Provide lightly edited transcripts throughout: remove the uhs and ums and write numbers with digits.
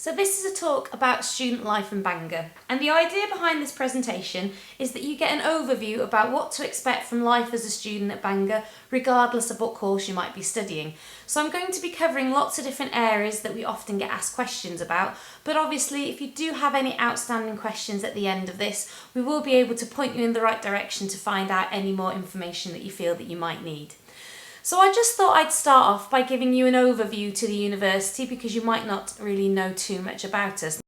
So this is a talk about student life in Bangor, and the idea behind this presentation is that you get an overview about what to expect from life as a student at Bangor, regardless of what course you might be studying. So I'm going to be covering lots of different areas that we often get asked questions about, but obviously if you do have any outstanding questions at the end of this, we will be able to point you in the right direction to find out any more information that you feel that you might need. So I just thought I'd start off by giving you an overview to the university because you might not really know too much about us.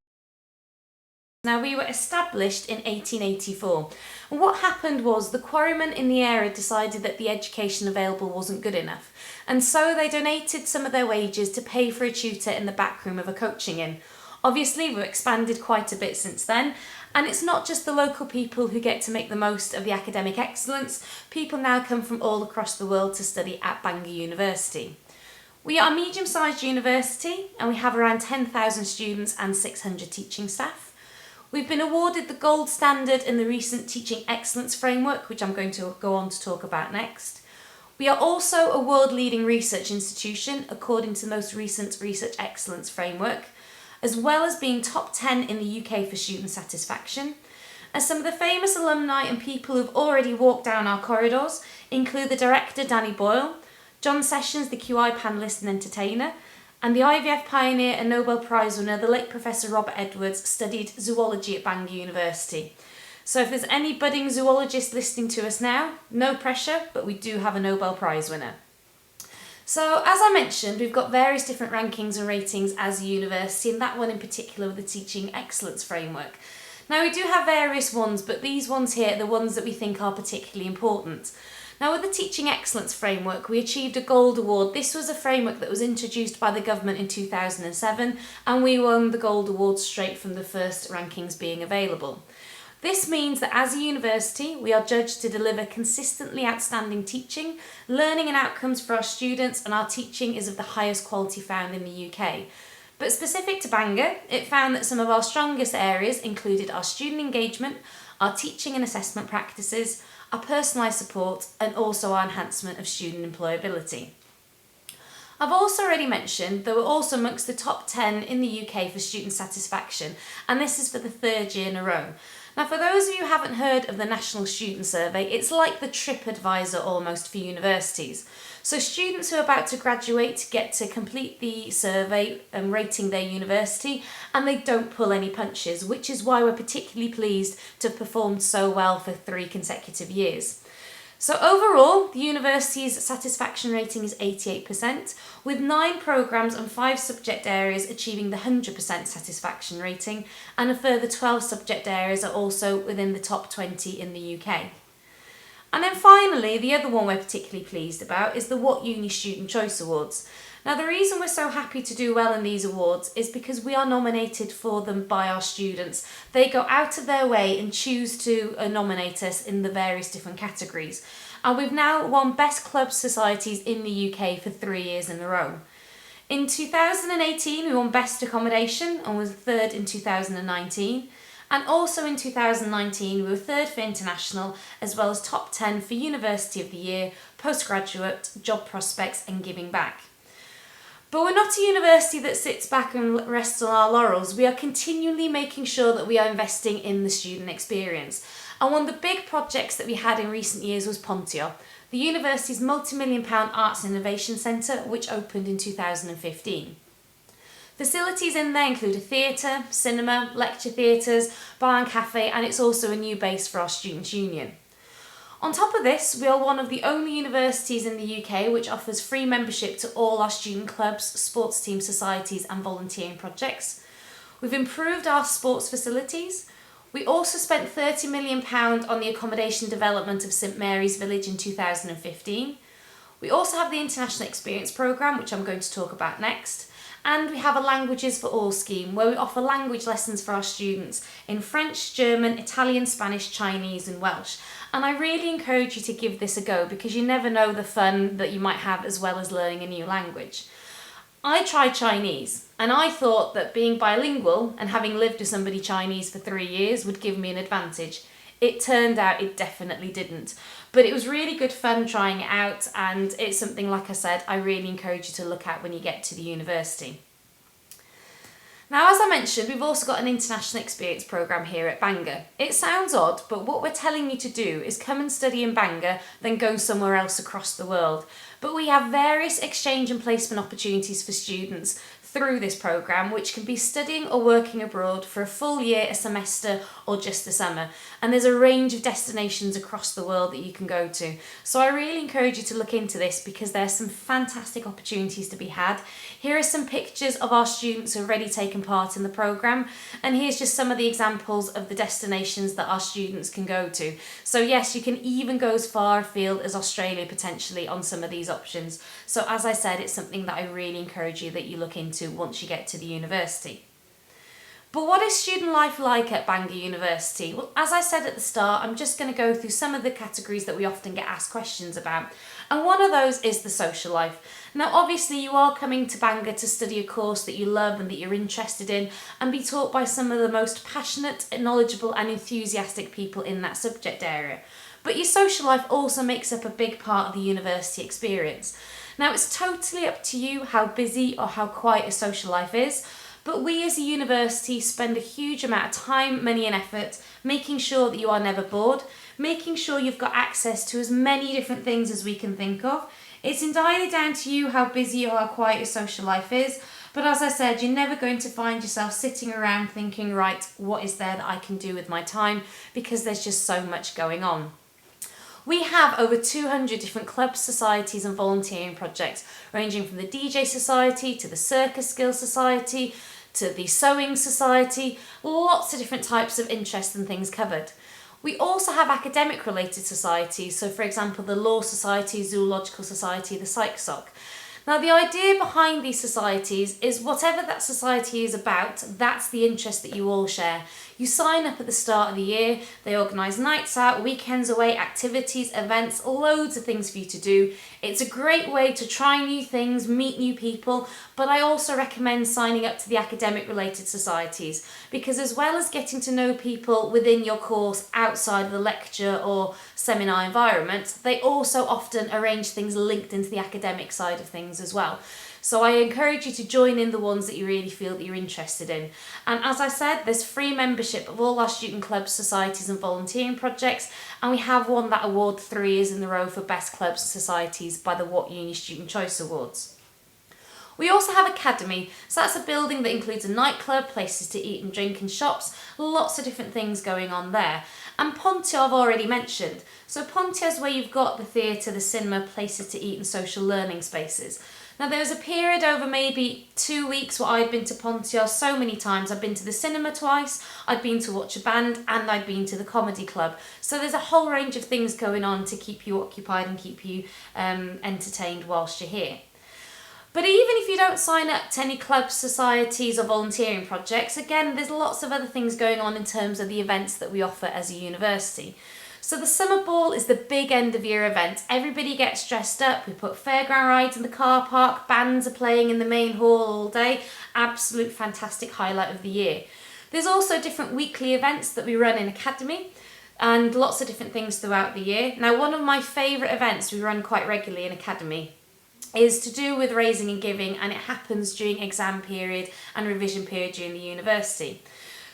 Now, we were established in 1884, and what happened was the quarrymen in the area decided that the education available wasn't good enough, and so they donated some of their wages to pay for a tutor in the back room of a coaching inn. Obviously, we've expanded quite a bit since then, and it's not just the local people who get to make the most of the academic excellence. People now come from all across the world to study at Bangor University. We are a medium-sized university, and we have around 10,000 students and 600 teaching staff. We've been awarded the gold standard in the recent Teaching Excellence Framework, which I'm going to go on to talk about next. We are also a world-leading research institution according to the most recent Research Excellence Framework, as well as being top 10 in the UK for student satisfaction. And some of the famous alumni and people who've already walked down our corridors include the director Danny Boyle, John Sessions, the QI panellist and entertainer, and the IVF pioneer and Nobel Prize winner, the late Professor Robert Edwards, studied zoology at Bangor University. So if there's any budding zoologists listening to us now, no pressure, but we do have a Nobel Prize winner. So, as I mentioned, we've got various different rankings and ratings as a university, and that one in particular with the Teaching Excellence Framework. Now, we do have various ones, but these ones here are the ones that we think are particularly important. Now, with the Teaching Excellence Framework, we achieved a Gold Award. This was a framework that was introduced by the government in 2007, and we won the Gold Award straight from the first rankings being available. This means that as a university, we are judged to deliver consistently outstanding teaching, learning and outcomes for our students, and our teaching is of the highest quality found in the UK. But specific to Bangor, it found that some of our strongest areas included our student engagement, our teaching and assessment practices, our personalised support, and also our enhancement of student employability. I've also already mentioned that we're also amongst the top 10 in the UK for student satisfaction, and this is for the third year in a row. Now, for those of you who haven't heard of the National Student Survey, it's like the TripAdvisor almost for universities. So students who are about to graduate get to complete the survey and rating their university, and they don't pull any punches, which is why we're particularly pleased to have performed so well for 3 consecutive years. So overall, the university's satisfaction rating is 88%, with 9 programmes and 5 subject areas achieving the 100% satisfaction rating, and a further 12 subject areas are also within the top 20 in the UK. And then finally, the other one we're particularly pleased about is the What Uni Student Choice Awards. Now, the reason we're so happy to do well in these awards is because we are nominated for them by our students. They go out of their way and choose to nominate us in the various different categories. And we've now won Best Club Societies in the UK for 3 years in a row. In 2018, we won Best Accommodation and was 3rd in 2019. And also in 2019, we were 3rd for International, as well as top 10 for University of the Year, Postgraduate, Job Prospects and Giving Back. But we're not a university that sits back and rests on our laurels. We are continually making sure that we are investing in the student experience. And one of the big projects that we had in recent years was Pontio, the university's multi-million-pound Arts and Innovation Centre, which opened in 2015. Facilities in there include a theatre, cinema, lecture theatres, bar and cafe, and it's also a new base for our Students' Union. On top of this, we are one of the only universities in the UK which offers free membership to all our student clubs, sports team societies and volunteering projects. We've improved our sports facilities. We also spent £30 million on the accommodation development of St Mary's Village in 2015. We also have the International Experience Programme, which I'm going to talk about next. And we have a Languages for All scheme where we offer language lessons for our students in French, German, Italian, Spanish, Chinese and Welsh. And I really encourage you to give this a go because you never know the fun that you might have as well as learning a new language. I tried Chinese and I thought that being bilingual and having lived with somebody Chinese for 3 years would give me an advantage. It turned out it definitely didn't. But it was really good fun trying it out, and it's something, like I said, I really encourage you to look at when you get to the university. Now, as I mentioned, we've also got an international experience programme here at Bangor. It sounds odd, but what we're telling you to do is come and study in Bangor, then go somewhere else across the world. But we have various exchange and placement opportunities for students through this programme, which can be studying or working abroad for a full year, a semester, or just the summer. And there's a range of destinations across the world that you can go to. So I really encourage you to look into this because there's some fantastic opportunities to be had. Here are some pictures of our students who have already taken part in the programme, and here's just some of the examples of the destinations that our students can go to. So yes, you can even go as far afield as Australia potentially on some of these options. So as I said, it's something that I really encourage you that you look into once you get to the university. But what is student life like at Bangor University? Well, as I said at the start, I'm just going to go through some of the categories that we often get asked questions about. And one of those is the social life. Now, obviously, you are coming to Bangor to study a course that you love and that you're interested in and be taught by some of the most passionate, knowledgeable and enthusiastic people in that subject area. But your social life also makes up a big part of the university experience. Now, it's totally up to you how busy or how quiet a social life is. But we as a university spend a huge amount of time, money and effort making sure that you are never bored, making sure you've got access to as many different things as we can think of. It's entirely down to you how busy or how quiet your social life is. But as I said, you're never going to find yourself sitting around thinking, right, what is there that I can do with my time? Because there's just so much going on. We have over 200 different clubs, societies and volunteering projects, ranging from the DJ Society to the Circus Skills Society, to the Sewing Society, lots of different types of interests and things covered. We also have academic related societies, so for example the Law Society, Zoological Society, the Psych Soc. Now the idea behind these societies is whatever that society is about, that's the interest that you all share. You sign up at the start of the year, they organise nights out, weekends away, activities, events, loads of things for you to do. It's a great way to try new things, meet new people, but I also recommend signing up to the academic related societies because as well as getting to know people within your course outside of the lecture or seminar environment, they also often arrange things linked into the academic side of things as well. So I encourage you to join in the ones that you really feel that you're interested in. And as I said, there's free membership of all our student clubs, societies and volunteering projects, and we have won that award 3 years in a row for Best Clubs and Societies by the What Uni Student Choice Awards. We also have Academy, so that's a building that includes a nightclub, places to eat and drink and shops, lots of different things going on there. And Pontia I've already mentioned. So Pontia is where you've got the theatre, the cinema, places to eat and social learning spaces. Now there was a period over maybe 2 weeks where I'd been to Pontia so many times. I'd been to the cinema twice, I'd been to watch a band and I'd been to the comedy club. So there's a whole range of things going on to keep you occupied and keep you entertained whilst you're here. But even if you don't sign up to any clubs, societies or volunteering projects, again there's lots of other things going on in terms of the events that we offer as a university. So the summer ball is the big end of year event. Everybody gets dressed up, we put fairground rides in the car park, bands are playing in the main hall all day. Absolute fantastic highlight of the year. There's also different weekly events that we run in Academy and lots of different things throughout the year. Now one of my favourite events we run quite regularly in Academy is to do with raising and giving, and it happens during exam period and revision period during the university.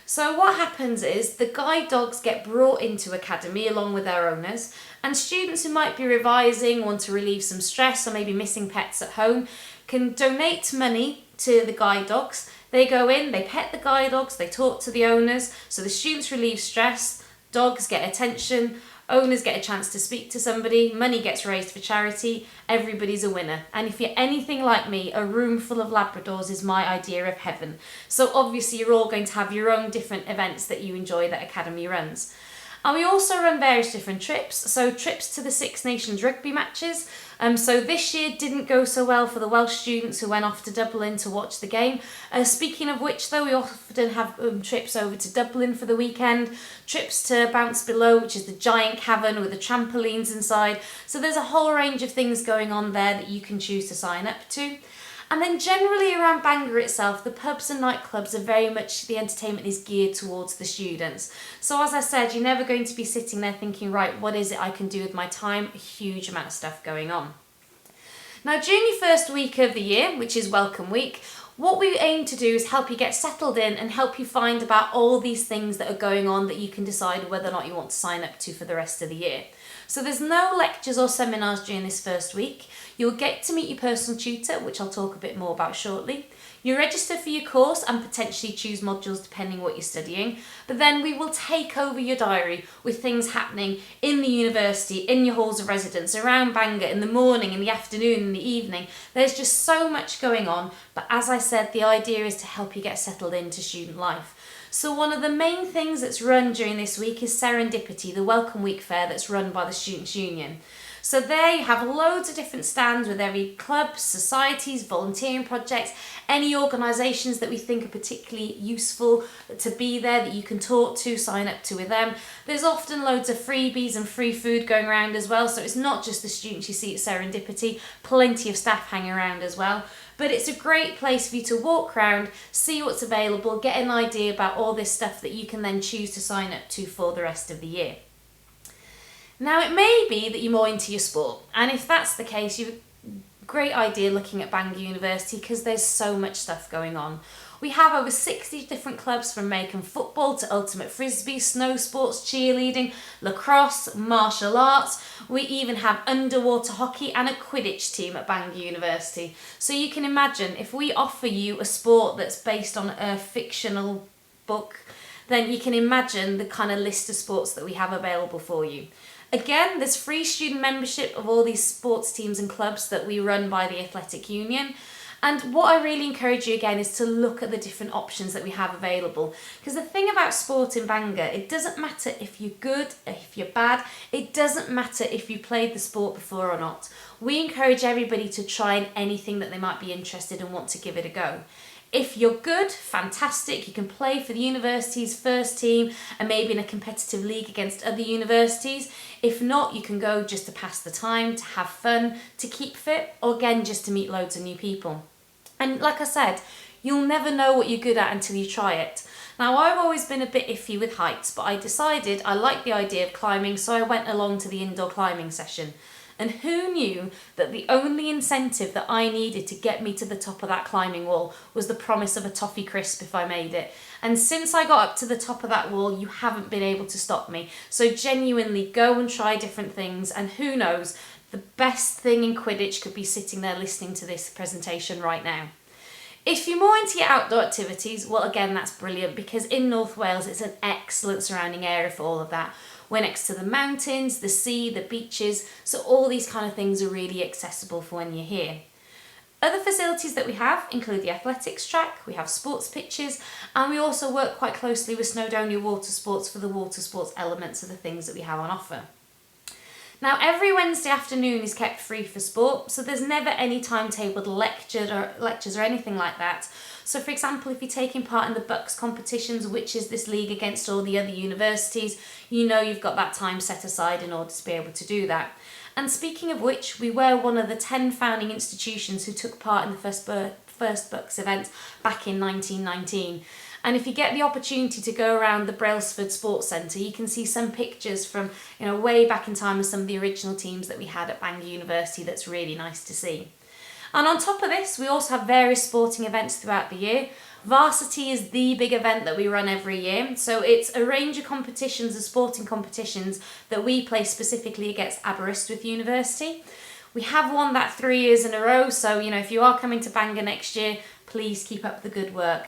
So what happens is the guide dogs get brought into Academy along with their owners, and students who might be revising, want to relieve some stress or maybe missing pets at home can donate money to the guide dogs. They go in, they pet the guide dogs, they talk to the owners, so the students relieve stress, dogs get attention, owners get a chance to speak to somebody, money gets raised for charity, everybody's a winner. And if you're anything like me, a room full of Labradors is my idea of heaven. So obviously you're all going to have your own different events that you enjoy that Academy runs. And we also run various different trips, so trips to the Six Nations rugby matches. So this year didn't go so well for the Welsh students who went off to Dublin to watch the game. Speaking of which though, we often have trips over to Dublin for the weekend, trips to Bounce Below, which is the giant cavern with the trampolines inside. So there's a whole range of things going on there that you can choose to sign up to. And then generally around Bangor itself, the pubs and nightclubs are very much, the entertainment is geared towards the students. So as I said, you're never going to be sitting there thinking, right, what is it I can do with my time? A huge amount of stuff going on. Now during your first week of the year, which is Welcome Week, What we aim to do is help you get settled in and help you find about all these things that are going on that you can decide whether or not you want to sign up to for the rest of the year. So there's no lectures or seminars during this first week. You'll get to meet your personal tutor, which I'll talk a bit more about shortly. You register for your course and potentially choose modules depending what you're studying, but then we will take over your diary with things happening in the university, in your halls of residence, around Bangor, in the morning, in the afternoon, in the evening. There's just so much going on, but as I said, the idea is to help you get settled into student life. So one of the main things that's run during this week is Serendipity, the Welcome Week fair that's run by the Students' Union. So there you have loads of different stands with every clubs, societies, volunteering projects, any organisations that we think are particularly useful to be there that you can talk to, sign up to with them. There's often loads of freebies and free food going around as well, so it's not just the students you see at Serendipity, plenty of staff hang around as well. But it's a great place for you to walk around, see what's available, get an idea about all this stuff that you can then choose to sign up to for the rest of the year. Now it may be that you're more into your sport, and if that's the case, you've a great idea looking at Bangor University because there's so much stuff going on. We have over 60 different clubs from American football to ultimate frisbee, snow sports, cheerleading, lacrosse, martial arts. We even have underwater hockey and a Quidditch team at Bangor University. So you can imagine if we offer you a sport that's based on a fictional book, then you can imagine the kind of list of sports that we have available for you. Again, there's free student membership of all these sports teams and clubs that we run by the Athletic Union. And what I really encourage you again is to look at the different options that we have available. Because the thing about sport in Bangor, it doesn't matter if you're good, if you're bad, it doesn't matter if you played the sport before or not. We encourage everybody to try anything that they might be interested in and want to give it a go. If you're good, fantastic, you can play for the university's first team and maybe in a competitive league against other universities. If not, you can go just to pass the time, to have fun, to keep fit, or again, just to meet loads of new people. And like I said, you'll never know what you're good at until you try it. Now, I've always been a bit iffy with heights, but I decided I liked the idea of climbing, so I went along to the indoor climbing session. And who knew that the only incentive that I needed to get me to the top of that climbing wall was the promise of a toffee crisp if I made it. And since I got up to the top of that wall, you haven't been able to stop me. So genuinely go and try different things, and who knows, the best thing in Quidditch could be sitting there listening to this presentation right now. If you're more into your outdoor activities, well again, that's brilliant because in North Wales it's an excellent surrounding area for all of that. We're next to the mountains, the sea, the beaches, so all these kind of things are really accessible for when you're here. Other facilities that we have include the athletics track, we have sports pitches, and we also work quite closely with Snowdonia Water Sports for the water sports elements of the things that we have on offer. Now, every Wednesday afternoon is kept free for sport, so there's never any timetabled lectures or anything like that. So for example, if you're taking part in the Bucks competitions, which is this league against all the other universities, you know you've got that time set aside in order to be able to do that. And speaking of which, we were one of the 10 founding institutions who took part in the first Bucks event back in 1919. And if you get the opportunity to go around the Brailsford Sports Centre, you can see some pictures from way back in time of some of the original teams that we had at Bangor University. That's really nice to see. And on top of this, we also have various sporting events throughout the year. Varsity is the big event that we run every year. So it's a range of competitions and sporting competitions that we play specifically against Aberystwyth University. We have won that 3 years in a row. So, if you are coming to Bangor next year, please keep up the good work.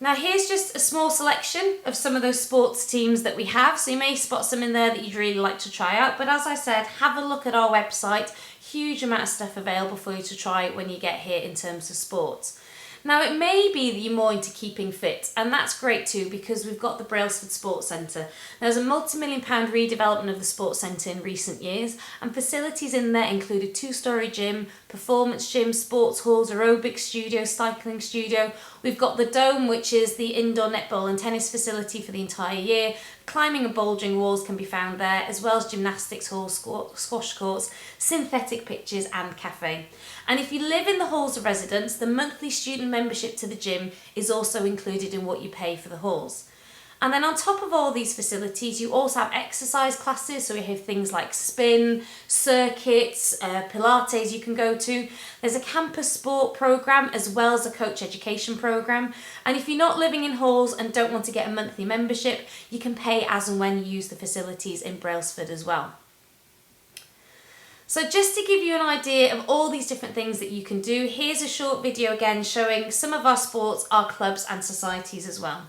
Now here's just a small selection of some of those sports teams that we have. So you may spot some in there that you'd really like to try out. But as I said, have a look at our website. Huge amount of stuff available for you to try when you get here in terms of sports. Now it may be that you're more into keeping fit, and that's great too because we've got the Brailsford Sports Centre. There's a multi-million-pound redevelopment of the sports centre in recent years, and facilities in there include a 2-storey gym, performance gym, sports halls, aerobics studio, cycling studio. We've got the Dome, which is the indoor netball and tennis facility for the entire year. Climbing and bouldering walls can be found there, as well as gymnastics halls, squash courts, synthetic pitches and cafe. And if you live in the halls of residence, the monthly student membership to the gym is also included in what you pay for the halls. And then on top of all these facilities, you also have exercise classes. So we have things like spin, circuits, Pilates you can go to. There's a campus sport programme as well as a coach education programme. And if you're not living in halls and don't want to get a monthly membership, you can pay as and when you use the facilities in Brailsford as well. So just to give you an idea of all these different things that you can do, here's a short video again showing some of our sports, our clubs and societies as well.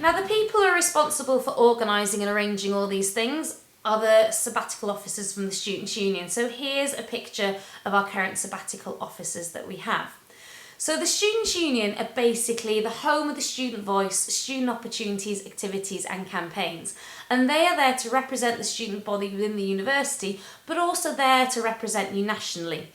Now, the people who are responsible for organising and arranging all these things are the sabbatical officers from the Students' Union. So here's a picture of our current sabbatical officers that we have. So the Students' Union are basically the home of the student voice, student opportunities, activities and campaigns. And they are there to represent the student body within the university, but also there to represent you nationally.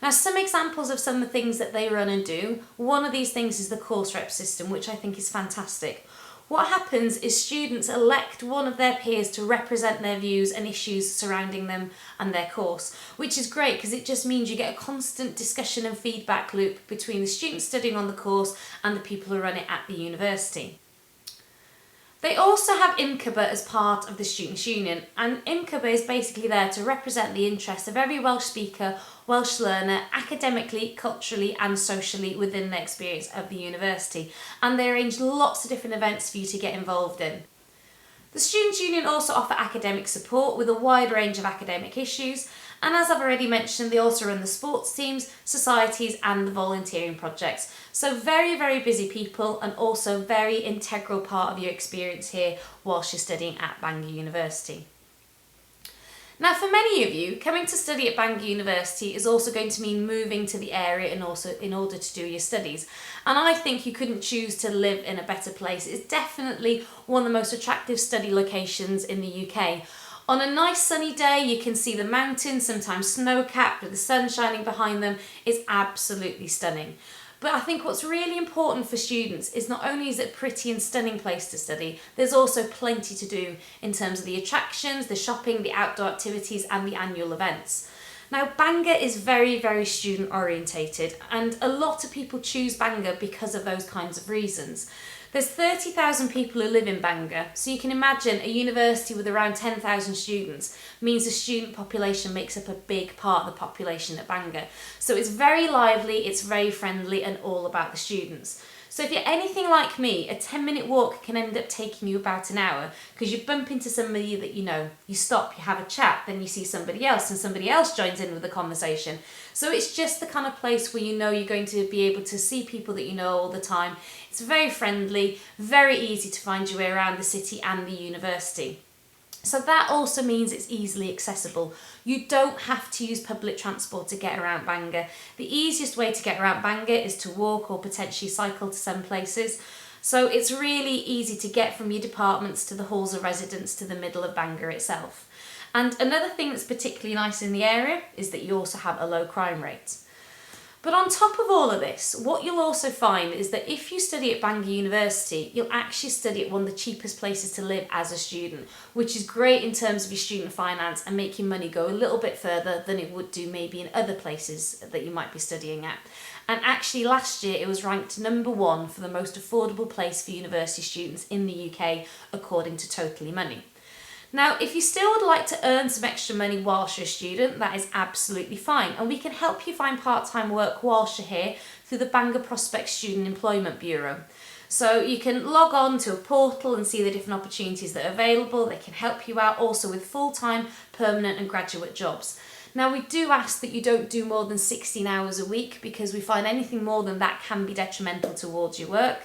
Now, some examples of some of the things that they run and do. One of these things is the course rep system, which I think is fantastic. What happens is students elect one of their peers to represent their views and issues surrounding them and their course, which is great because it just means you get a constant discussion and feedback loop between the students studying on the course and the people who run it at the university. They also have IMCBA as part of the Students' Union, and IMCBA is basically there to represent the interests of every Welsh speaker, Welsh learner, academically, culturally and socially within the experience of the university, and they arrange lots of different events for you to get involved in. The Students' Union also offer academic support with a wide range of academic issues, and as I've already mentioned, they also run the sports teams, societies and the volunteering projects. So very, very busy people and also very integral part of your experience here whilst you're studying at Bangor University. Now, for many of you, coming to study at Bangor University is also going to mean moving to the area and also in order to do your studies. And I think you couldn't choose to live in a better place. It's definitely one of the most attractive study locations in the UK. On a nice sunny day, you can see the mountains, sometimes snow-capped with the sun shining behind them. It's absolutely stunning. But I think what's really important for students is not only is it a pretty and stunning place to study, there's also plenty to do in terms of the attractions, the shopping, the outdoor activities and the annual events. Now, Bangor is very, very student orientated, and a lot of people choose Bangor because of those kinds of reasons. There's 30,000 people who live in Bangor, so you can imagine a university with around 10,000 students means the student population makes up a big part of the population at Bangor. So it's very lively, it's very friendly and all about the students. So if you're anything like me, a 10-minute walk can end up taking you about an hour because you bump into somebody that you know, you stop, you have a chat, then you see somebody else and somebody else joins in with the conversation. So it's just the kind of place where you know you're going to be able to see people that you know all the time. It's very friendly, very easy to find your way around the city and the university. So that also means it's easily accessible. You don't have to use public transport to get around Bangor. The easiest way to get around Bangor is to walk or potentially cycle to some places. So it's really easy to get from your departments to the halls of residence to the middle of Bangor itself. And another thing that's particularly nice in the area is that you also have a low crime rate. But on top of all of this, what you'll also find is that if you study at Bangor University, you'll actually study at one of the cheapest places to live as a student, which is great in terms of your student finance and making money go a little bit further than it would do maybe in other places that you might be studying at. And actually last year it was ranked #1 for the most affordable place for university students in the UK, according to Totally Money. Now, if you still would like to earn some extra money whilst you're a student, that is absolutely fine. And we can help you find part-time work whilst you're here through the Bangor Prospect Student Employment Bureau. So you can log on to a portal and see the different opportunities that are available. They can help you out also with full-time, permanent and graduate jobs. Now, we do ask that you don't do more than 16 hours a week because we find anything more than that can be detrimental towards your work.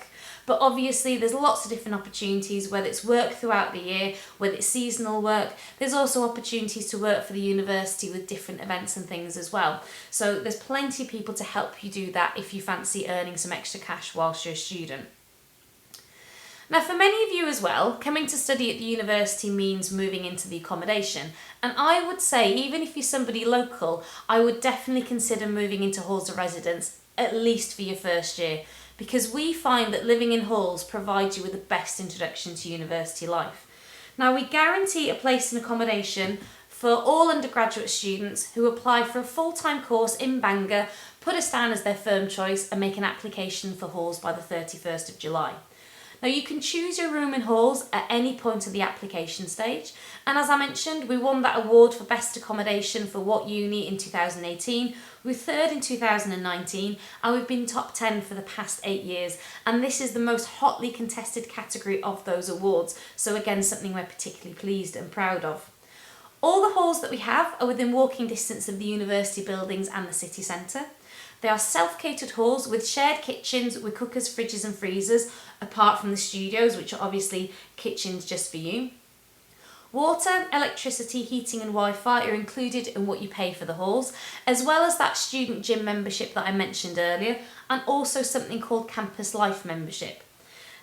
But obviously there's lots of different opportunities, whether it's work throughout the year, whether it's seasonal work. There's also opportunities to work for the university with different events and things as well. So there's plenty of people to help you do that if you fancy earning some extra cash whilst you're a student. Now, for many of you as well, coming to study at the university means moving into the accommodation. And I would say, even if you're somebody local, I would definitely consider moving into halls of residence, at least for your first year, because we find that living in halls provides you with the best introduction to university life. Now, we guarantee a place in accommodation for all undergraduate students who apply for a full-time course in Bangor, put us down as their firm choice and make an application for halls by the 31st of July. Now, you can choose your room in halls at any point of the application stage. And as I mentioned, we won that award for best accommodation for What Uni in 2018. We were third in 2019 and we've been top 10 for the past 8 years. And this is the most hotly contested category of those awards. So again, something we're particularly pleased and proud of. All the halls that we have are within walking distance of the university buildings and the city centre. They are self-catered halls with shared kitchens with cookers, fridges and freezers, apart from the studios, which are obviously kitchens just for you. Water, electricity, heating and Wi-Fi are included in what you pay for the halls, as well as that student gym membership that I mentioned earlier, and also something called Campus Life membership.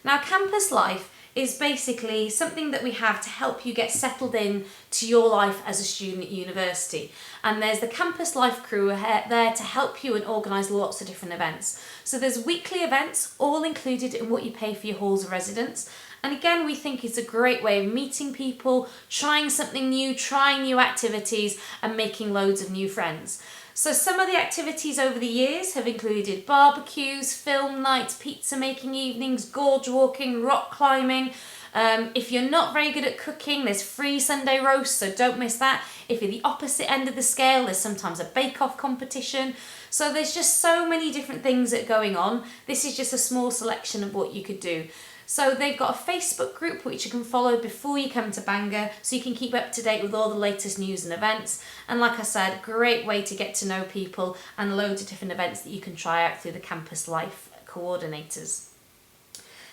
Now, Campus Life is basically something that we have to help you get settled in to your life as a student at university. And there's the Campus Life crew there to help you and organise lots of different events. So there's weekly events, all included in what you pay for your halls of residence. And again, we think it's a great way of meeting people, trying something new, trying new activities and making loads of new friends. So some of the activities over the years have included barbecues, film nights, pizza making evenings, gorge walking, rock climbing. If you're not very good at cooking, there's free Sunday roast, so don't miss that. If you're the opposite end of the scale, there's sometimes a bake-off competition. So there's just so many different things that are going on. This is just a small selection of what you could do. So they've got a Facebook group which you can follow before you come to Bangor, so you can keep up to date with all the latest news and events. And like I said, great way to get to know people and loads of different events that you can try out through the Campus Life coordinators.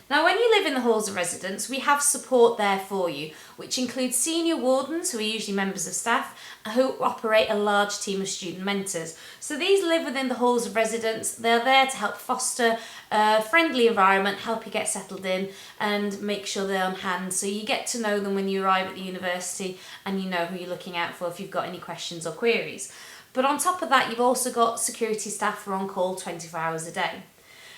Now, when you live in the halls of residence, we have support there for you, which includes senior wardens, who are usually members of staff, who operate a large team of student mentors. So these live within the halls of residence. They're there to help foster a friendly environment, help you get settled in and make sure they're on hand. So you get to know them when you arrive at the university and you know who you're looking out for if you've got any questions or queries. But on top of that, you've also got security staff who are on call 24 hours a day.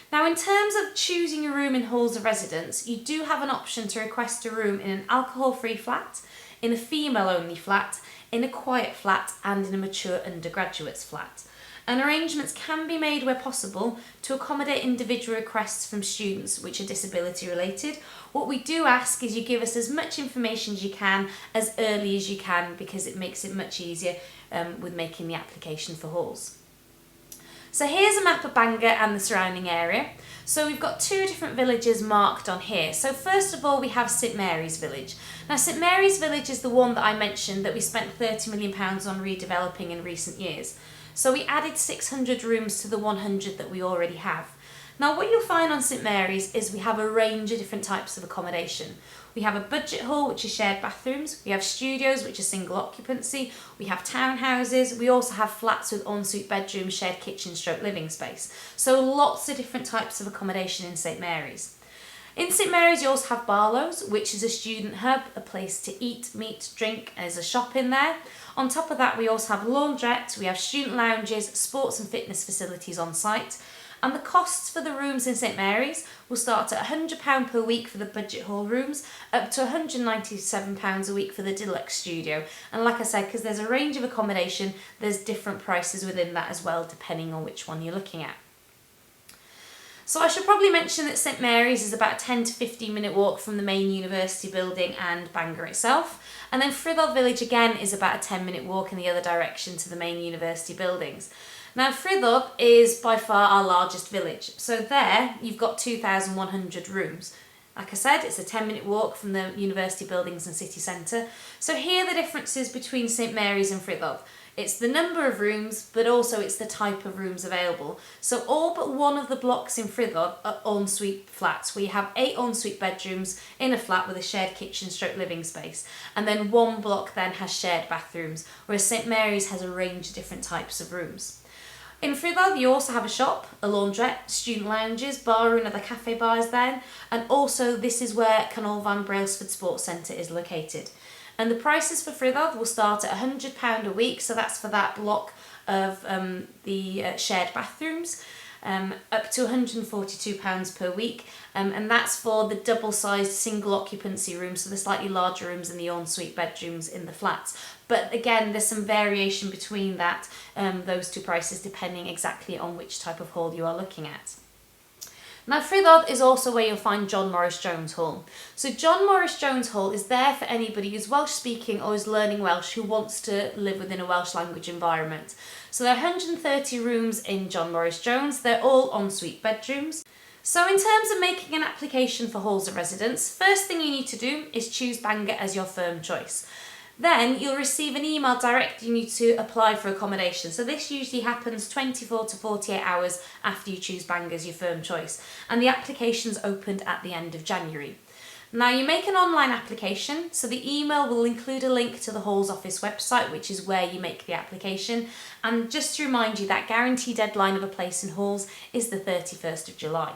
Now, in terms of choosing a room in halls of residence, you do have an option to request a room in an alcohol-free flat, in a female-only flat, in a quiet flat and in a mature undergraduate's flat. And arrangements can be made where possible to accommodate individual requests from students which are disability related. What we do ask is you give us as much information as you can, as early as you can, because it makes it much easier with making the application for halls. So here's a map of Bangor and the surrounding area. So we've got 2 different villages marked on here. So first of all, we have St Mary's Village. Now, St Mary's Village is the one that I mentioned that we spent £30 million on redeveloping in recent years. So we added 600 rooms to the 100 that we already have. Now, what you'll find on St Mary's is we have a range of different types of accommodation. We have a budget hall, which is shared bathrooms. We have studios, which are single occupancy. We have townhouses. We also have flats with ensuite bedrooms, shared kitchen, living space. So lots of different types of accommodation in St Mary's. In St Mary's you also have Barlow's, which is a student hub, a place to eat, meet, drink. There's a shop in there. On top of that we also have laundrette, we have student lounges, sports and fitness facilities on site. And the costs for the rooms in St Mary's will start at £100 per week for the budget hall rooms, up to £197 a week for the deluxe studio. And like I said, because there's a range of accommodation, there's different prices within that as well, depending on which one you're looking at. So I should probably mention that St Mary's is about a 10 to 15 minute walk from the main university building and Bangor itself. And then Frithod Village again is about a 10-minute walk in the other direction to the main university buildings. Now Frithod is by far our largest village. So there you've got 2,100 rooms. Like I said, it's a 10-minute walk from the university buildings and city centre. So here are the differences between St Mary's and Frithod. It's the number of rooms, but also it's the type of rooms available. So all but one of the blocks in Frithod are ensuite flats, where you have 8 ensuite bedrooms in a flat with a shared kitchen stroke living space. And then one block then has shared bathrooms, whereas St Mary's has a range of different types of rooms. In Frithod you also have a shop, a laundrette, student lounges, bar and other cafe bars then, and also this is where Canol Van Brailsford Sports Centre is located. And the prices for Frithod will start at £100 a week, so that's for that block of the shared bathrooms, up to £142 per week, and that's for the double-sized single occupancy rooms, so the slightly larger rooms and the ensuite bedrooms in the flats. But again, there's some variation between that, those two prices, depending exactly on which type of hall you are looking at. Now Frithod is also where you'll find John Morris Jones Hall. So John Morris Jones Hall is there for anybody who's Welsh speaking or is learning Welsh who wants to live within a Welsh language environment. So there are 130 rooms in John Morris Jones, they're all ensuite bedrooms. So in terms of making an application for halls of residence, first thing you need to do is choose Bangor as your firm choice. Then you'll receive an email directing you to apply for accommodation. So this usually happens 24 to 48 hours after you choose Bangor as your firm choice. And the application's opened at the end of January. Now you make an online application, so the email will include a link to the Halls Office website, which is where you make the application. And just to remind you, that guarantee deadline of a place in halls is the 31st of July.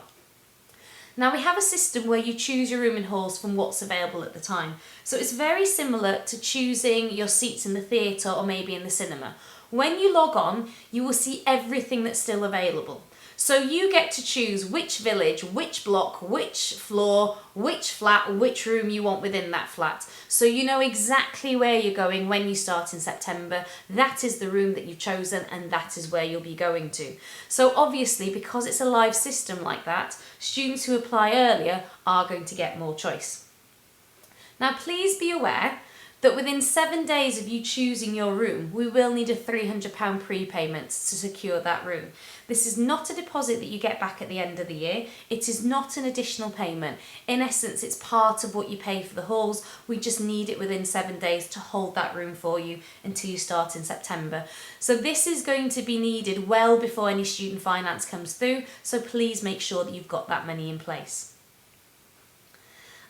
Now we have a system where you choose your room in halls from what's available at the time. So it's very similar to choosing your seats in the theatre or maybe in the cinema. When you log on, you will see everything that's still available. So you get to choose which village, which block, which floor, which flat, which room you want within that flat. So you know exactly where you're going when you start in September. That is the room that you've chosen and that is where you'll be going to. So obviously, because it's a live system like that, students who apply earlier are going to get more choice. Now please be aware that within 7 days of you choosing your room, we will need a £300 prepayment to secure that room. This is not a deposit that you get back at the end of the year. It is not an additional payment. In essence, it's part of what you pay for the halls. We just need it within 7 days to hold that room for you until you start in September. So this is going to be needed well before any student finance comes through, so please make sure that you've got that money in place.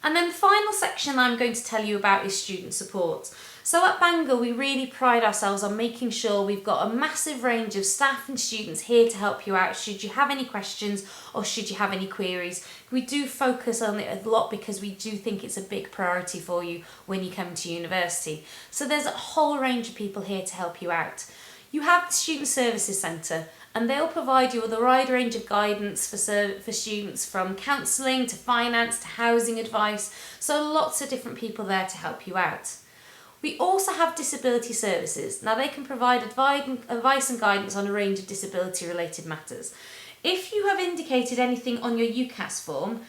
And then the final section I'm going to tell you about is student support. So at Bangl, we really pride ourselves on making sure we've got a massive range of staff and students here to help you out should you have any questions or should you have any queries. We do focus on it a lot because we do think it's a big priority for you when you come to university. So there's a whole range of people here to help you out. You have the Student Services Centre, and they'll provide you with a wide range of guidance for students, from counselling to finance to housing advice, so lots of different people there to help you out. We also have disability services. Now they can provide advice and guidance on a range of disability related matters. If you have indicated anything on your UCAS form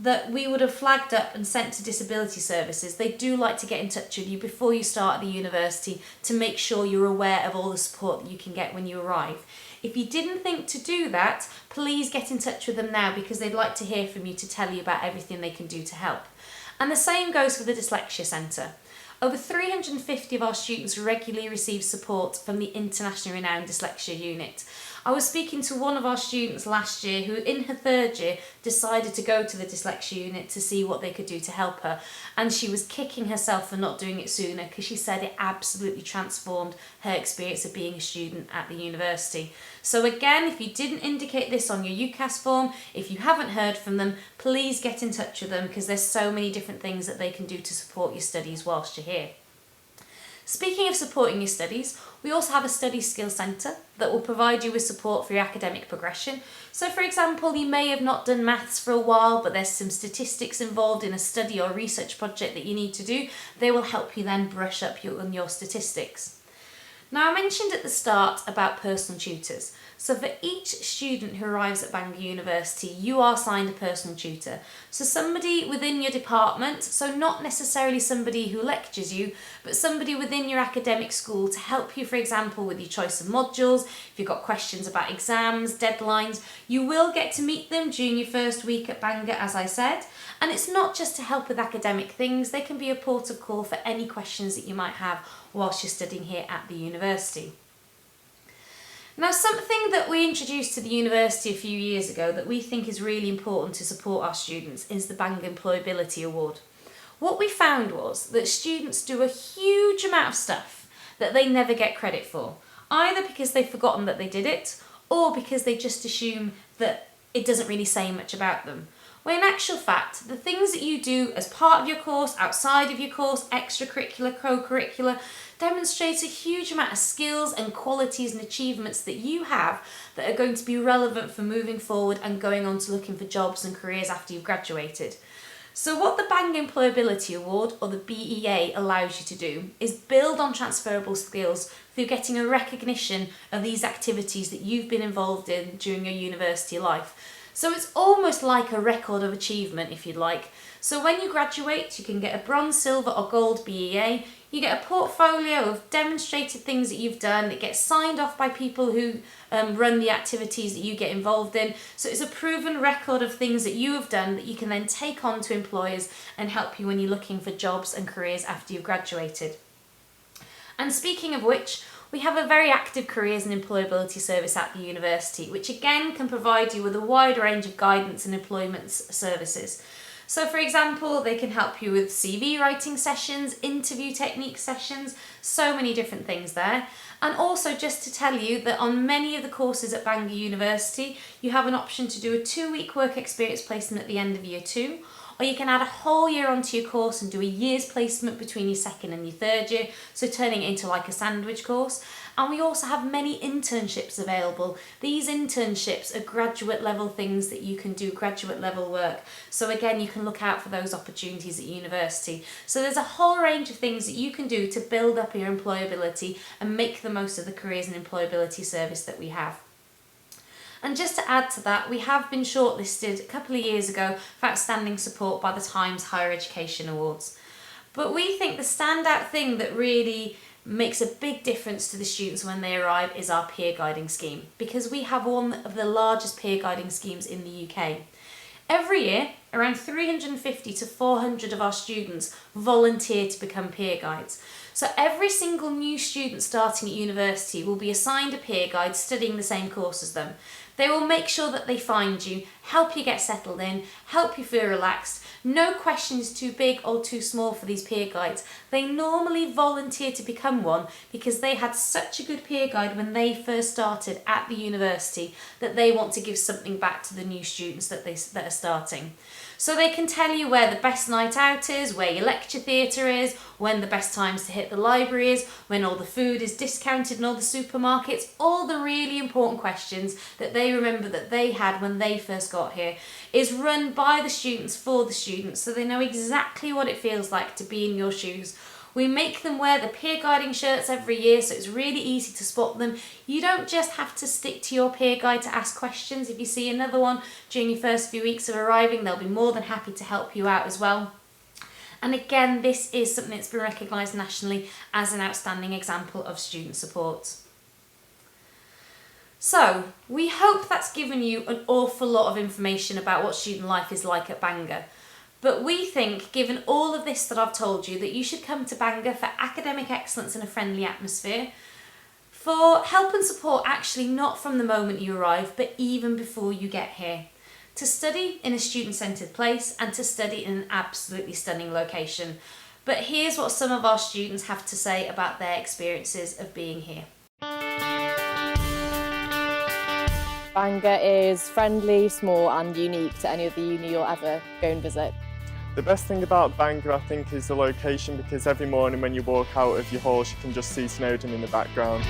that we would have flagged up and sent to disability services, they do like to get in touch with you before you start at the university to make sure you're aware of all the support that you can get when you arrive. If you didn't think to do that, please get in touch with them now because they'd like to hear from you to tell you about everything they can do to help. And the same goes for the Dyslexia Center. Over 350 of our students regularly receive support from the internationally renowned Dyslexia Unit. I was speaking to one of our students last year who in her third year decided to go to the dyslexia unit to see what they could do to help her, and she was kicking herself for not doing it sooner because she said it absolutely transformed her experience of being a student at the university. So again, if you didn't indicate this on your UCAS form, if you haven't heard from them, please get in touch with them because there's so many different things that they can do to support your studies whilst you're here. Speaking of supporting your studies, we also have a Study Skills Centre that will provide you with support for your academic progression. So for example, you may have not done maths for a while, but there's some statistics involved in a study or research project that you need to do. They will help you then brush up on your statistics. Now, I mentioned at the start about personal tutors. So for each student who arrives at Bangor University, you are assigned a personal tutor. So somebody within your department, so not necessarily somebody who lectures you, but somebody within your academic school to help you, for example, with your choice of modules. If you've got questions about exams, deadlines, you will get to meet them during your first week at Bangor, as I said. And it's not just to help with academic things, they can be a port of call for any questions that you might have whilst you're studying here at the university. Now, something that we introduced to the university a few years ago that we think is really important to support our students is the Bangl Employability Award. What we found was that students do a huge amount of stuff that they never get credit for, either because they've forgotten that they did it or because they just assume that it doesn't really say much about them. Well, in actual fact, the things that you do as part of your course, outside of your course, extracurricular, co-curricular, demonstrates a huge amount of skills and qualities and achievements that you have that are going to be relevant for moving forward and going on to looking for jobs and careers after you've graduated. So what the Bangl Employability Award, or the BEA, allows you to do is build on transferable skills through getting a recognition of these activities that you've been involved in during your university life. So it's almost like a record of achievement, if you'd like. So when you graduate, you can get a bronze, silver or gold BEA. You get a portfolio of demonstrated things that you've done that gets signed off by people who run the activities that you get involved in. So it's a proven record of things that you have done that you can then take on to employers and help you when you're looking for jobs and careers after you've graduated. And speaking of which, we have a very active careers and employability service at the university, which again can provide you with a wide range of guidance and employment services. So for example, they can help you with CV writing sessions, interview technique sessions, so many different things there. And also just to tell you that on many of the courses at Bangor University, you have an option to do a 2-week work experience placement at the end of year 2, or you can add a whole year onto your course and do a year's placement between your second and your third year, so turning it into like a sandwich course. And we also have many internships available. These internships are graduate level things that you can do, graduate level work. So again, you can look out for those opportunities at university. So there's a whole range of things that you can do to build up your employability and make the most of the careers and employability service that we have. And just to add to that, we have been shortlisted a couple of years ago for outstanding support by the Times Higher Education Awards. But we think the standout thing that really makes a big difference to the students when they arrive is our peer guiding scheme, because we have one of the largest peer guiding schemes in the UK. Every year, around 350 to 400 of our students volunteer to become peer guides. So every single new student starting at university will be assigned a peer guide studying the same course as them. They will make sure that they find you, help you get settled in, help you feel relaxed. No question is too big or too small for these peer guides. They normally volunteer to become one because they had such a good peer guide when they first started at the university that they want to give something back to the new students that are starting. So they can tell you where the best night out is, where your lecture theatre is, when the best times to hit the library is, when all the food is discounted in all the supermarkets, all the really important questions that they remember that they had when they first got here is run by the students for the students, so they know exactly what it feels like to be in your shoes. We make them wear the peer guiding shirts every year, so it's really easy to spot them. You don't just have to stick to your peer guide to ask questions. If you see another one during your first few weeks of arriving, they'll be more than happy to help you out as well. And again, this is something that's been recognised nationally as an outstanding example of student support. So, we hope that's given you an awful lot of information about what student life is like at Bangor. But we think, given all of this that I've told you, that you should come to Bangor for academic excellence in a friendly atmosphere, for help and support actually not from the moment you arrive, but even before you get here. To study in a student-centred place and to study in an absolutely stunning location. But here's what some of our students have to say about their experiences of being here. Bangor is friendly, small and unique to any other uni you'll ever go and visit. The best thing about Bangor, I think, is the location, because every morning when you walk out of your halls you can just see Snowdon in the background.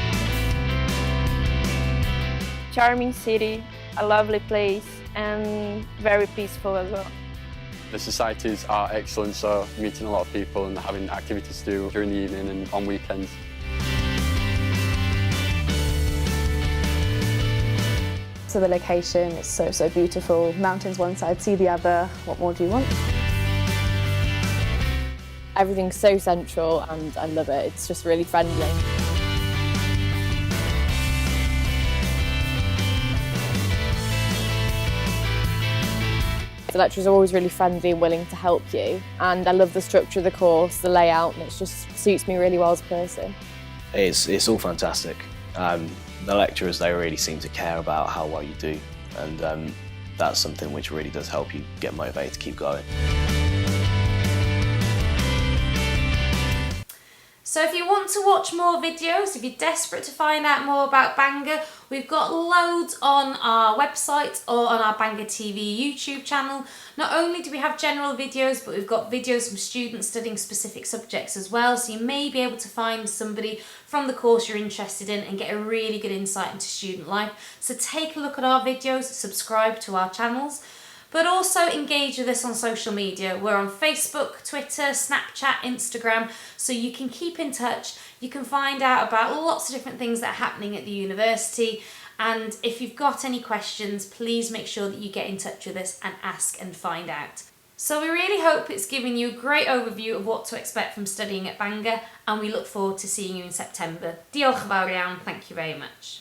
Charming city, a lovely place and very peaceful as well. The societies are excellent, so meeting a lot of people and having activities to do during the evening and on weekends. So the location is so beautiful. Mountains one side, sea the other. What more do you want? Everything's so central and I love it. It's just really friendly. The lecturers are always really friendly and willing to help you, and I love the structure of the course, the layout, and it just suits me really well as a person. It's all fantastic. The lecturers, they really seem to care about how well you do, and that's something which really does help you get motivated to keep going. So if you want to watch more videos, if you're desperate to find out more about Bangor, we've got loads on our website or on our Bangor TV YouTube channel. Not only do we have general videos, but we've got videos from students studying specific subjects as well, so you may be able to find somebody from the course you're interested in and get a really good insight into student life. So take a look at our videos, subscribe to our channels. But also engage with us on social media. We're on Facebook, Twitter, Snapchat, Instagram, so you can keep in touch. You can find out about lots of different things that are happening at the university. And if you've got any questions, please make sure that you get in touch with us and ask and find out. So we really hope it's given you a great overview of what to expect from studying at Bangor, and we look forward to seeing you in September. Diolch yn fawr iawn, thank you very much.